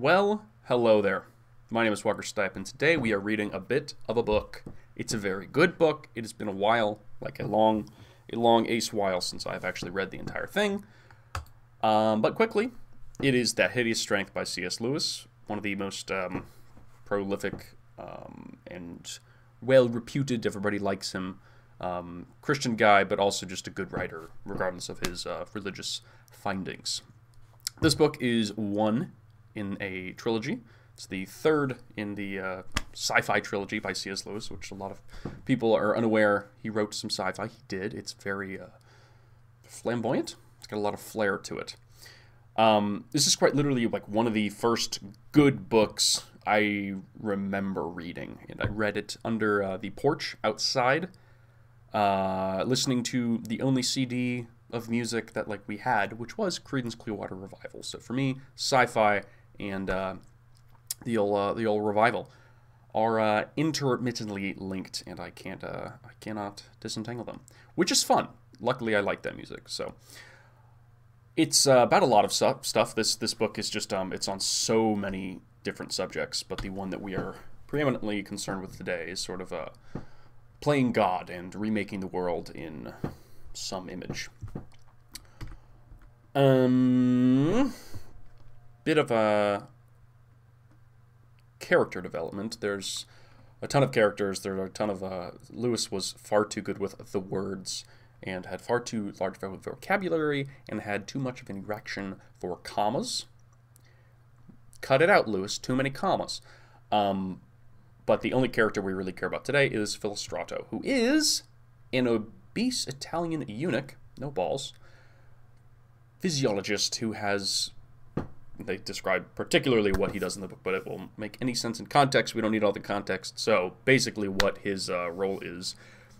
Well, hello there. My name is Walker Stipe, and today we are reading a bit of a book. It's a very good book. It has been a while, like a long ace while since I've actually read the entire thing. But quickly, it is That Hideous Strength by C.S. Lewis, one of the most prolific and well-reputed, everybody likes him, Christian guy, but also just a good writer, regardless of his religious findings. This book is one in a trilogy. It's the third in the sci-fi trilogy by C.S. Lewis, which a lot of people are unaware he wrote some sci-fi. He did. It's very flamboyant. It's got a lot of flair to it. This is quite literally like one of the first good books I remember reading, and I read it under the porch outside, listening to the only CD of music that we had, which was Creedence Clearwater Revival. So for me, sci-fi and the old Revival are intermittently linked, and I cannot disentangle them, which is fun. Luckily, I like that music. So it's about a lot of stuff. This book is just it's on so many different subjects, but the one that we are preeminently concerned with today is sort of playing God and remaking the world in some image. Bit of a character development. There's a ton of characters. There are a ton of Lewis was far too good with the words and had far too large vocabulary and had too much of an erection for commas. Cut it out, Lewis. Too many commas. But the only character we really care about today is Philostrato, who is an obese Italian eunuch, no balls, physiologist who has, they describe particularly what he does in the book, but it won't make any sense in context. We don't need all the context. So basically what his role is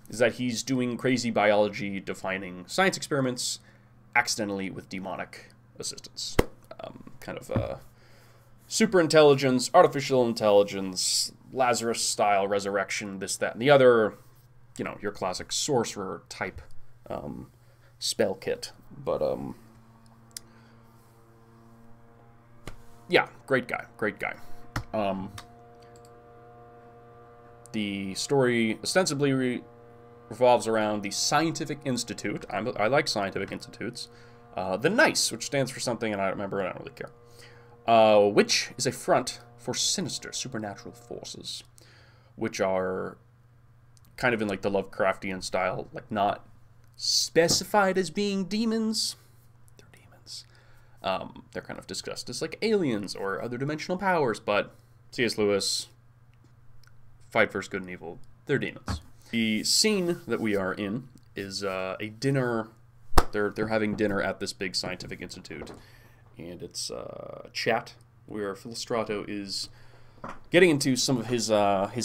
that he's doing crazy biology defining science experiments accidentally with demonic assistance. Kind of super intelligence, artificial intelligence, Lazarus-style resurrection, this, that, and the other. You know, your classic sorcerer type spell kit. But, yeah, great guy. The story ostensibly revolves around the Scientific Institute. I like scientific institutes. The NICE, which stands for something, and I don't remember, and I don't really care. Which is a front for sinister supernatural forces, which are kind of in the Lovecraftian style, not specified as being demons. They're demons. They're kind of discussed as aliens or other dimensional powers, but C.S. Lewis, fight versus good and evil, they're demons. The scene that we are in is a dinner. They're having dinner at this big scientific institute, and it's a chat where Philostrato is getting into some of his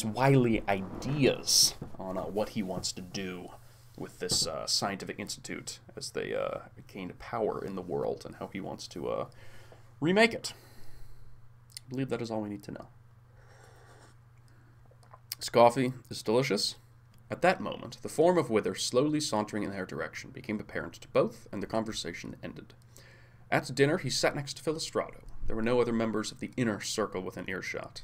wily ideas on what he wants to do with this scientific institute as they gain power in the world, and how he wants to remake it. I believe that is all we need to know. This coffee is delicious. At that moment, the form of Wither slowly sauntering in their direction became apparent to both, and the conversation ended. At dinner, he sat next to Philostrato. There were no other members of the inner circle within earshot.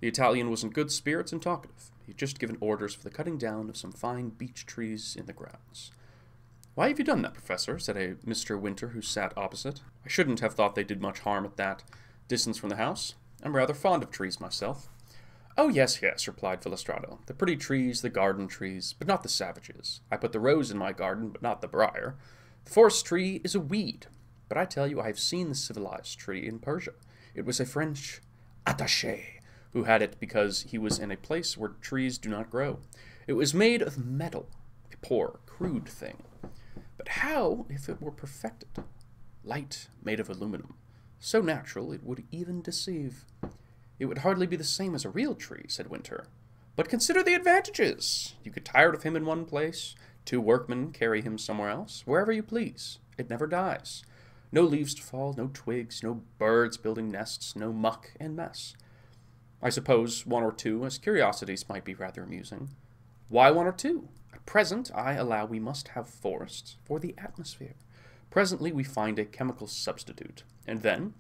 The Italian was in good spirits and talkative. He had just given orders for the cutting down of some fine beech trees in the grounds. "Why have you done that, Professor?" said a Mr. Winter who sat opposite. "I shouldn't have thought they did much harm at that distance from the house. I'm rather fond of trees myself." "Oh, yes, replied Philostrato. "The pretty trees, the garden trees, but not the savages. I put the rose in my garden, but not the briar. The forest tree is a weed. But I tell you, I have seen the civilized tree in Persia. It was a French attaché who had it because he was in a place where trees do not grow. It was made of metal, a poor, crude thing. But how if it were perfected? Light made of aluminum, so natural it would even deceive." "It would hardly be the same as a real tree," said Winter. "But consider the advantages. You get tired of him in one place, 2 workmen carry him somewhere else, wherever you please. It never dies. No leaves to fall, no twigs, no birds building nests, no muck and mess. I suppose 1 or 2 as curiosities might be rather amusing. Why 1 or 2? At present, I allow we must have forests for the atmosphere. Presently we find a chemical substitute, and then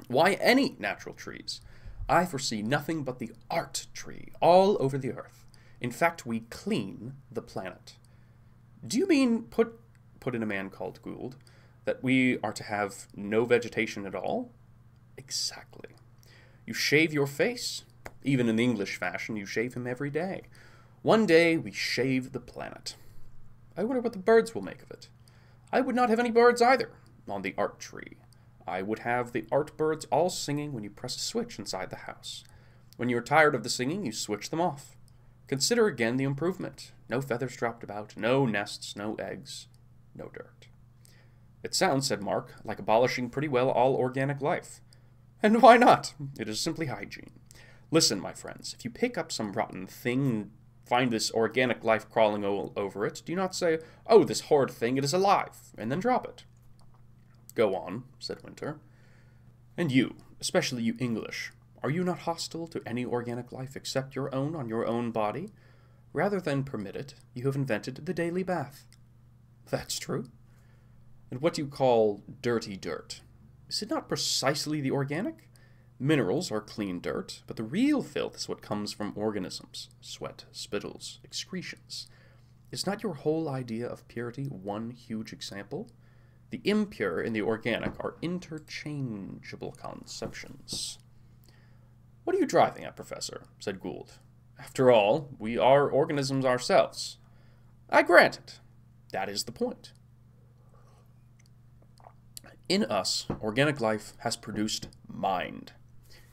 Why any natural trees? I foresee nothing but the art tree all over the earth. In fact, we clean the planet. Do you mean, put in a man called Gould, that we are to have no vegetation at all? Exactly. You shave your face. Even in the English fashion, you shave him every day. One day we shave the planet. I wonder what the birds will make of it. I would not have any birds either on the art tree. I would have the art birds all singing when you press a switch inside the house. When you are tired of the singing, you switch them off. Consider again the improvement. No feathers dropped about, no nests, no eggs, no dirt. It sounds, said Mark, like abolishing pretty well all organic life. And why not? It is simply hygiene. Listen, my friends, if you pick up some rotten thing and find this organic life crawling over it, do not say, "Oh, this horrid thing, it is alive," and then drop it. Go on, said Winter. And you, especially you English, are you not hostile to any organic life except your own on your own body? Rather than permit it, you have invented the daily bath. That's true. And what you call dirty dirt, is it not precisely the organic? Minerals are clean dirt, but the real filth is what comes from organisms, sweat, spittles, excretions. Is not your whole idea of purity one huge example? The impure and the organic are interchangeable conceptions. What are you driving at, Professor? Said Gould. After all, we are organisms ourselves. I grant it. That is the point. In us, organic life has produced mind.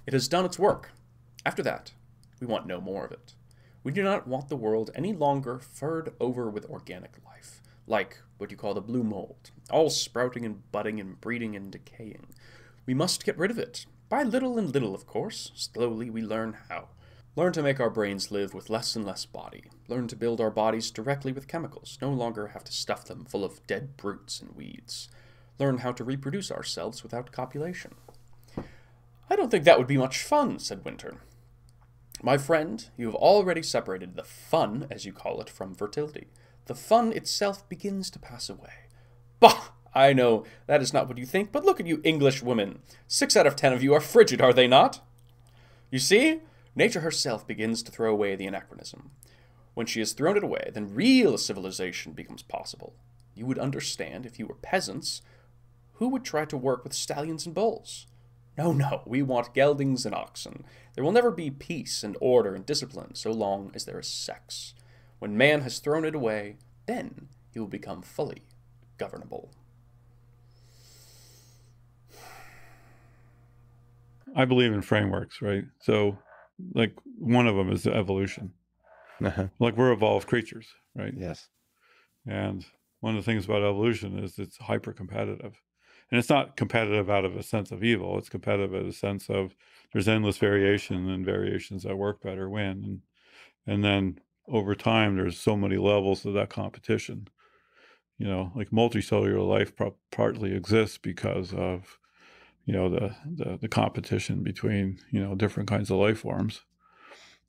It has done its work. After that, we want no more of it. We do not want the world any longer furred over with organic life, like what you call the blue mold, all sprouting and budding and breeding and decaying. We must get rid of it. By little and little, of course. Slowly we learn how. Learn to make our brains live with less and less body. Learn to build our bodies directly with chemicals. No longer have to stuff them full of dead brutes and weeds. Learn how to reproduce ourselves without copulation. I don't think that would be much fun, said Winter. My friend, you have already separated the fun, as you call it, from fertility. The fun itself begins to pass away. Bah! I know that is not what you think, but look at you English women. 6 out of 10 of you are frigid, are they not? You see, nature herself begins to throw away the anachronism. When she has thrown it away, then real civilization becomes possible. You would understand if you were peasants. Who would try to work with stallions and bulls? No, we want geldings and oxen. There will never be peace and order and discipline so long as there is sex. When man has thrown it away, then he will become fully governable. I believe in frameworks, right? So, like, one of them is the evolution. Like, we're evolved creatures, right? Yes. And one of the things about evolution is it's hyper competitive. And it's not competitive out of a sense of evil. It's competitive in a sense of there's endless variation, and variations that work better win. And then over time, there's so many levels of that competition. You know, like multicellular life partly exists because of, you know, the competition between, you know, different kinds of life forms.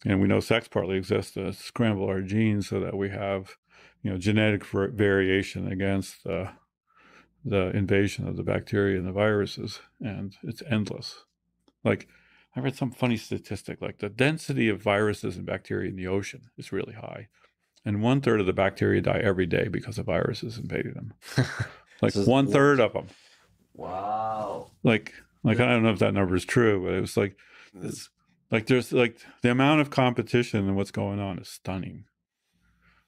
And we know sex partly exists to scramble our genes so that we have, you know, genetic variation against the invasion of the bacteria and the viruses. And it's endless. Like, I read some funny statistic, like the density of viruses and bacteria in the ocean is really high. And 1/3 of the bacteria die every day because of viruses invading them. Like So 1/3 of them. wow. Like I don't know if that number is true, but it was like, it's like there's like the amount of competition and what's going on is stunning.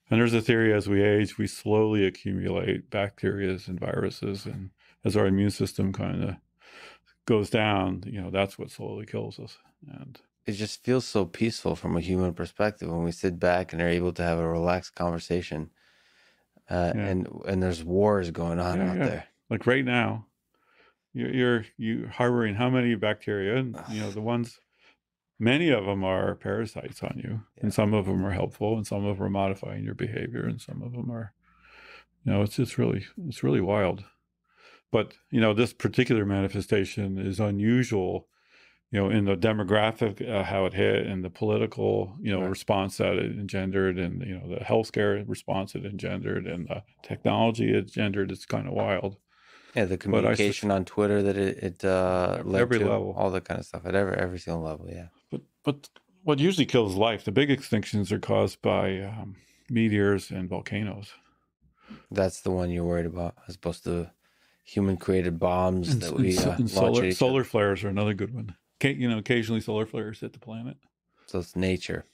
And there's a theory as we age, we slowly accumulate bacteria and viruses, and as our immune system kind of goes down, you know, that's what slowly kills us. And It just feels so peaceful from a human perspective when we sit back and are able to have a relaxed conversation. And there's wars going on out there. Like right now, you're harboring how many bacteria, and you know the ones, many of them are parasites on you, and some of them are helpful, and some of them are modifying your behavior, and some of them are, you know, it's really wild. But you know, this particular manifestation is unusual, you know, in the demographic, how it hit, and the political, you know, response that it engendered, and you know, the healthcare response it engendered, and the technology it engendered. It's kind of wild. Yeah, the But communication on Twitter that it led every to, level. all that kind of stuff at every single level. Yeah. But what usually kills life, the big extinctions are caused by meteors and volcanoes. That's the one you're worried about, as opposed to human-created bombs that we And launch at each solar other. flares are another good one. Occasionally solar flares hit the planet. So it's nature.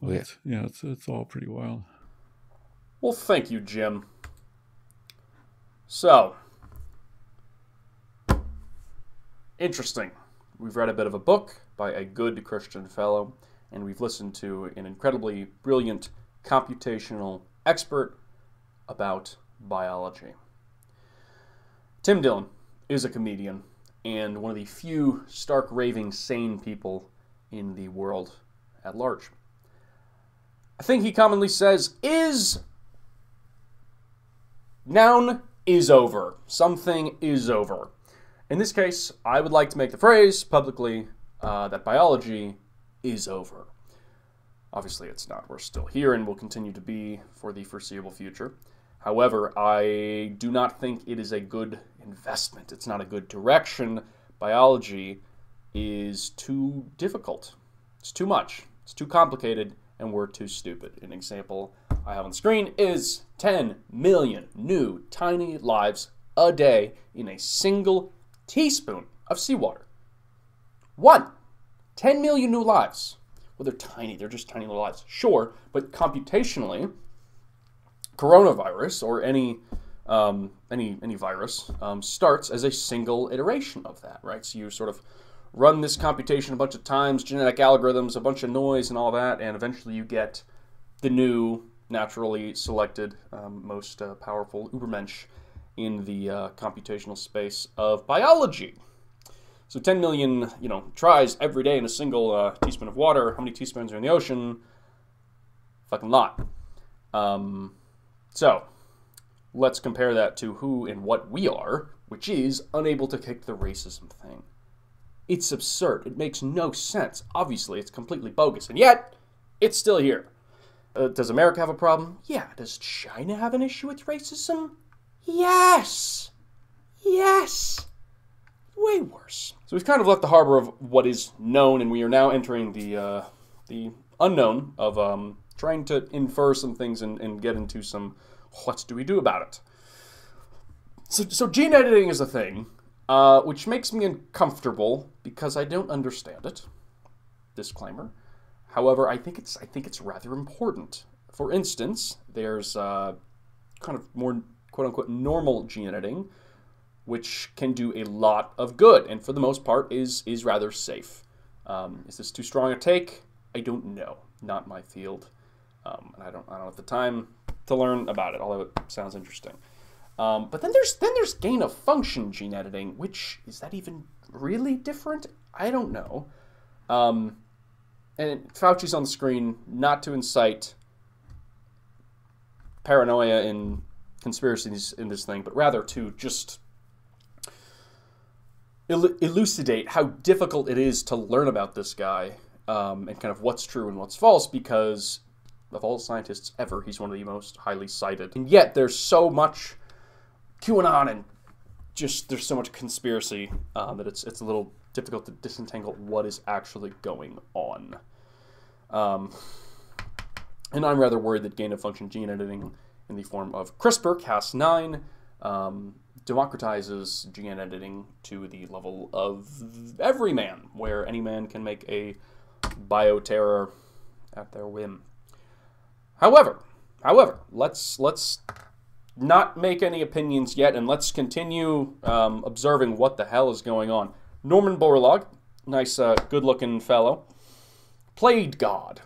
Well, it's all pretty wild. Well, thank you, Jim. So, interesting. We've read a bit of a book by a good Christian fellow, and we've listened to an incredibly brilliant computational expert about biology. Tim Dillon is a comedian and one of the few stark raving sane people in the world at large. A thing he commonly says is noun is over. Something is over. In this case, I would like to make the phrase publicly that biology is over. Obviously, it's not. We're still here and will continue to be for the foreseeable future. However, I do not think it is a good investment. It's not a good direction. Biology is too difficult. It's too much. It's too complicated, and we're too stupid. An example I have on the screen is 10 million new tiny lives a day in a single teaspoon of seawater. 10 million new lives. Well, they're tiny. They're just tiny little lives. Sure, but computationally, coronavirus or any virus starts as a single iteration of that, right? So you sort of run this computation a bunch of times, genetic algorithms, a bunch of noise and all that, and eventually you get the new, naturally selected, most powerful Ubermensch in the computational space of biology. So 10 million, tries every day in a single teaspoon of water. How many teaspoons are in the ocean? Fucking lot. So let's compare that to who and what we are, which is unable to kick the racism thing. It's absurd. It makes no sense. Obviously, it's completely bogus. And yet, it's still here. Does America have a problem? Yeah. Does China have an issue with racism? Yes. Yes. Way worse. So we've kind of left the harbor of what is known, and we are now entering the unknown of trying to infer some things and get into some what do we do about it. So gene editing is a thing, which makes me uncomfortable because I don't understand it. Disclaimer. However, I think it's rather important. For instance, there's kind of more quote-unquote normal gene editing, which can do a lot of good, and for the most part is rather safe. Is this too strong a take? I don't know. Not my field. And I don't have the time to learn about it, although it sounds interesting. But then there's gain of function gene editing, which is that even really different? I don't know. And Fauci's on the screen, not to incite paranoia and conspiracies in this thing, but rather to just elucidate how difficult it is to learn about this guy and kind of what's true and what's false, because of all scientists ever, he's one of the most highly cited. And yet there's so much QAnon and just there's so much conspiracy that it's a little difficult to disentangle what is actually going on. And I'm rather worried that gain-of-function gene editing in the form of CRISPR-Cas9 democratizes gene editing to the level of every man, where any man can make a bioterror at their whim. However, let's not make any opinions yet, and let's continue observing what the hell is going on. Norman Borlaug, nice, good-looking fellow, played God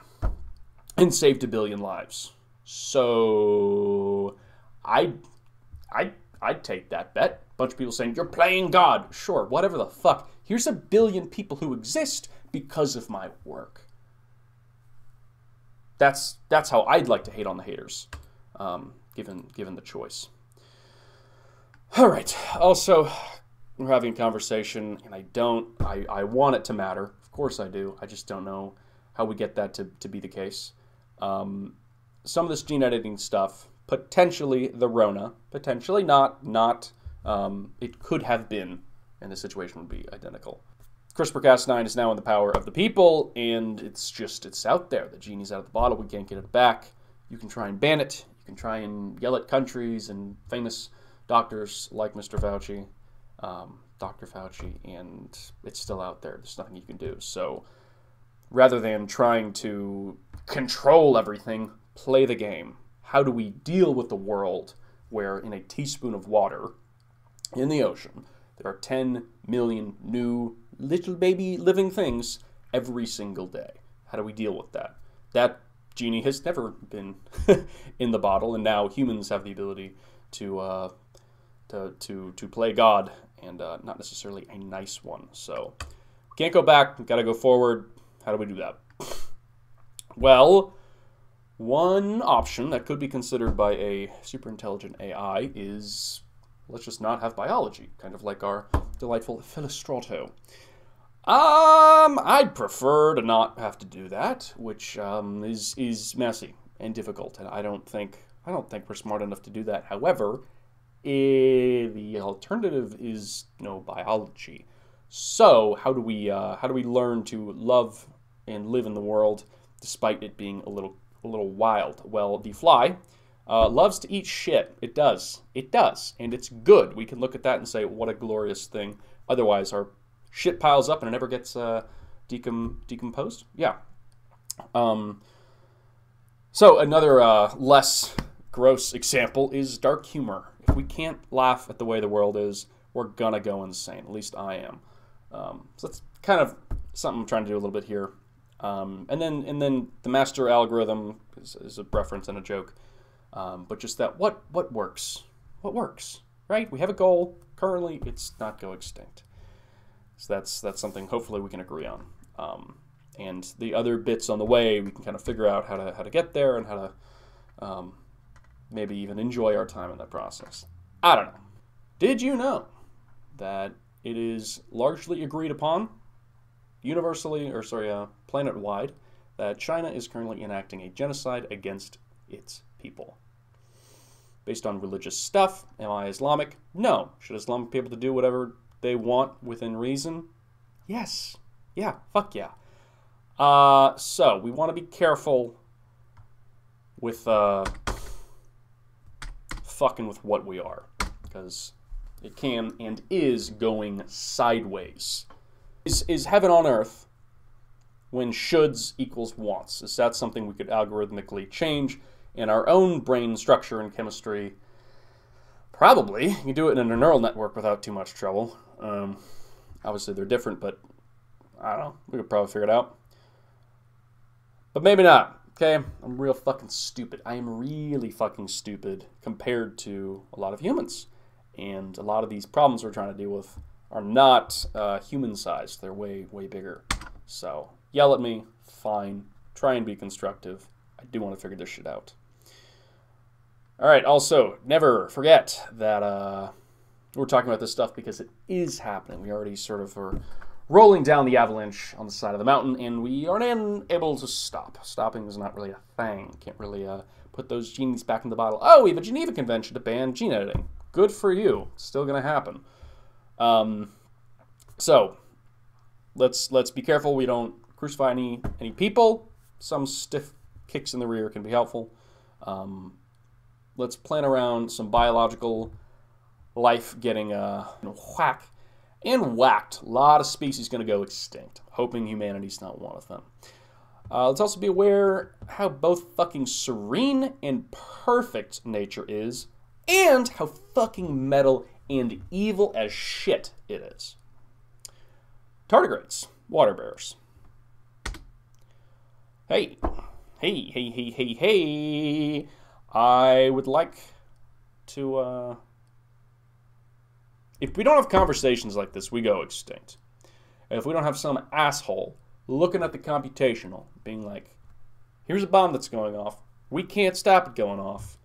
and saved 1 billion lives. So I'd take that bet. A bunch of people saying, you're playing God. Sure, whatever the fuck. Here's 1 billion people who exist because of my work. That's how I'd like to hate on the haters, given the choice. All right. Also, we're having a conversation, and I want it to matter. Of course I do. I just don't know how we get that to be the case. Some of this gene editing stuff, potentially the Rona, potentially not it could have been, and the situation would be identical. CRISPR-Cas9 is now in the power of the people, and it's out there. The genie's out of the bottle. We can't get it back. You can try and ban it. You can try and yell at countries and famous doctors like Mr. Fauci, Dr. Fauci, and it's still out there. There's nothing you can do. So rather than trying to control everything, play the game. How do we deal with the world where in a teaspoon of water in the ocean, there are 10 million new little baby living things every single day? How do we deal with that? That genie has never been in the bottle, and now humans have the ability to play God, and not necessarily a nice one. So we can't go back. We've got to go forward. How do we do that? Well, one option that could be considered by a super intelligent AI is, let's just not have biology, kind of like our delightful Philostrato. I'd prefer to not have to do that, which is messy and difficult, and I don't think we're smart enough to do that. However, the alternative is no biology. So how do we learn to love and live in the world despite it being a little wild? Well, the fly loves to eat shit. It does, and it's good. We can look at that and say, what a glorious thing. Otherwise, our shit piles up and it never gets decomposed. Yeah. So another less gross example is dark humor. If we can't laugh at the way the world is, we're gonna go insane. At least I am. So that's kind of something I'm trying to do a little bit here. And then the master algorithm is a reference and a joke. But just that, what works? What works, right? We have a goal. Currently, it's not go extinct. So that's something hopefully we can agree on. And the other bits on the way, we can kind of figure out how to get there and how to maybe even enjoy our time in that process. I don't know. Did you know that it is largely agreed upon, planet-wide, that China is currently enacting a genocide against its people? Based on religious stuff. Am I Islamic? No. Should Islamic be able to do whatever they want within reason? Yes. Yeah, fuck yeah. So, we want to be careful with fucking with what we are, because it can and is going sideways. Is heaven on earth when shoulds equals wants? Is that something we could algorithmically change in our own brain structure and chemistry? Probably. You can do it in a neural network without too much trouble. Obviously they're different, but I don't know. We could probably figure it out. But maybe not. Okay? I'm real fucking stupid. I am really fucking stupid compared to a lot of humans. And a lot of these problems we're trying to deal with are not human-sized. They're way, way bigger. So, yell at me. Fine. Try and be constructive. I do want to figure this shit out. Alright, also, never forget that we're talking about this stuff because it is happening. We already sort of are rolling down the avalanche on the side of the mountain, and we aren't able to stop. Stopping is not really a thing. Can't really put those genies back in the bottle. Oh, we have a Geneva Convention to ban gene editing. Good for you. It's still going to happen. So, let's be careful we don't crucify any people. Some stiff kicks in the rear can be helpful. Let's plan around some biological life getting whacked. A lot of species going to go extinct. Hoping humanity's not one of them. Let's also be aware how both fucking serene and perfect nature is, and how fucking metal and evil as shit it is. Tardigrades, water bearers. Hey. I would like to, if we don't have conversations like this, we go extinct. If we don't have some asshole looking at the computational, being like, here's a bomb that's going off. We can't stop it going off.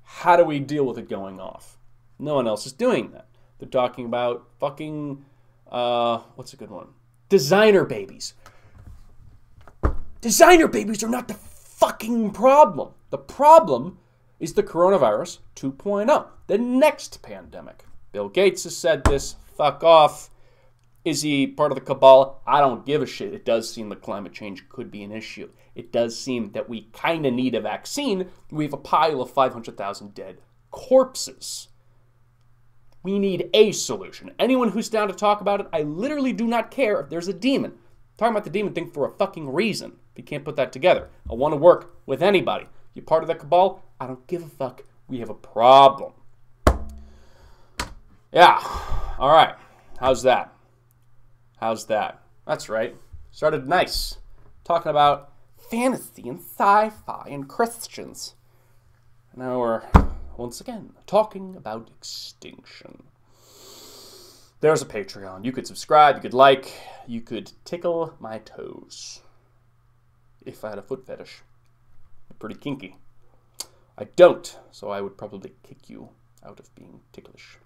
How do we deal with it going off? No one else is doing that. They're talking about fucking, what's a good one? Designer babies. Designer babies are not the fucking problem. The problem is the coronavirus 2.0, the next pandemic. Bill Gates has said this. Fuck off. Is he part of the cabal? I don't give a shit. It does seem that climate change could be an issue. It does seem that we kind of need a vaccine. We have a pile of 500,000 dead corpses. We need a solution. Anyone who's down to talk about it, I literally do not care if there's a demon. I'm talking about the demon thing for a fucking reason. If you can't put that together, I want to work with anybody. You're part of that cabal? I don't give a fuck. We have a problem. Yeah. All right. How's that? How's that? That's right. Started nice. Talking about fantasy and sci-fi and Christians. Now we're, once again, talking about extinction. There's a Patreon. You could subscribe, you could like, you could tickle my toes. If I had a foot fetish. Pretty kinky. I don't, so I would probably kick you out of being ticklish.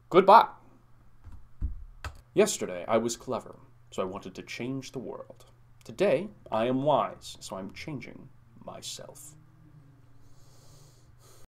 Goodbye. Yesterday, I was clever, so I wanted to change the world. Today, I am wise, so I'm changing myself.